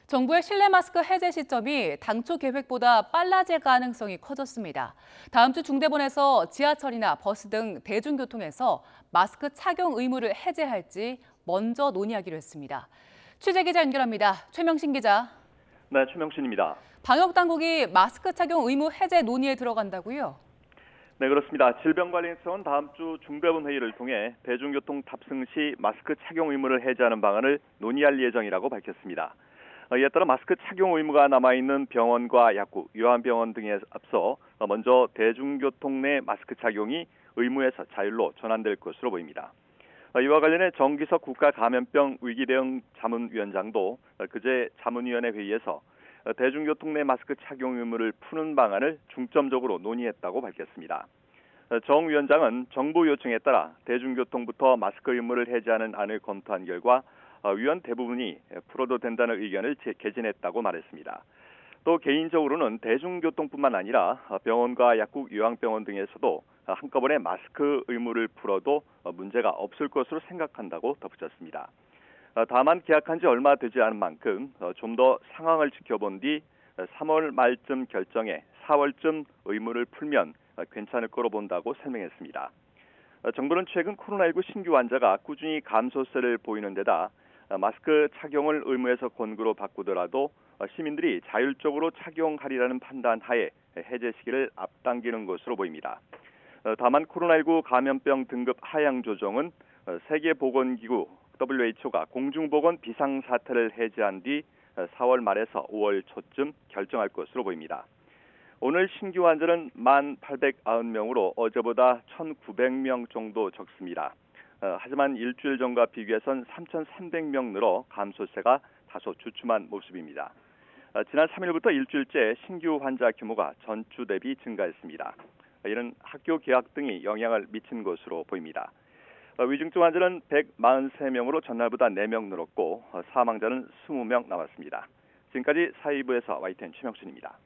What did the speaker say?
정부의 실내 마스크 해제 시점이 당초 계획보다 빨라질 가능성이 커졌습니다. 다음 주 중대본에서 지하철이나 버스 등 대중교통에서 마스크 착용 의무를 해제할지 먼저 논의하기로 했습니다. 취재 기자 연결합니다. 최명신 기자. 네, 최명신입니다. 방역 당국이 마스크 착용 의무 해제 논의에 들어간다고요? 네, 그렇습니다. 질병관리청은 다음 주 중대본 회의를 통해 대중교통 탑승 시 마스크 착용 의무를 해제하는 방안을 논의할 예정이라고 밝혔습니다. 이에 따라 마스크 착용 의무가 남아있는 병원과 약국, 요한병원 등에 앞서 먼저 대중교통 내 마스크 착용이 의무에서 자율로 전환될 것으로 보입니다. 이와 관련해 정기석 국가감염병 위기대응 자문위원장도 그제 자문위원회 회의에서 대중교통 내 마스크 착용 의무를 푸는 방안을 중점적으로 논의했다고 밝혔습니다. 정 위원장은 정부 요청에 따라 대중교통부터 마스크 의무를 해제하는 안을 검토한 결과 위원 대부분이 풀어도 된다는 의견을 개진했다고 말했습니다. 또 개인적으로는 대중교통뿐만 아니라 병원과 약국, 요양병원 등에서도 한꺼번에 마스크 의무를 풀어도 문제가 없을 것으로 생각한다고 덧붙였습니다. 다만 계약한 지 얼마 되지 않은 만큼 좀 더 상황을 지켜본 뒤 3월 말쯤 결정해 4월쯤 의무를 풀면 괜찮을 거로 본다고 설명했습니다. 정부는 최근 코로나19 신규 환자가 꾸준히 감소세를 보이는 데다 마스크 착용을 의무에서 권고로 바꾸더라도 시민들이 자율적으로 착용하리라는 판단 하에 해제 시기를 앞당기는 것으로 보입니다. 다만 코로나19 감염병 등급 하향 조정은 세계보건기구 WHO가 공중보건 비상사태를 해제한 뒤 4월 말에서 5월 초쯤 결정할 것으로 보입니다. 오늘 신규 환자는 1,890명으로 어제보다 1,900명 정도 적습니다. 하지만 일주일 전과 비교해선 3,300명 늘어 감소세가 다소 주춤한 모습입니다. 지난 3일부터 일주일째 신규 환자 규모가 전주 대비 증가했습니다. 이는 학교 개학 등이 영향을 미친 것으로 보입니다. 위중증 환자는 143명으로 전날보다 4명 늘었고 사망자는 20명 남았습니다. 지금까지 사이부에서 YTN 최명순입니다.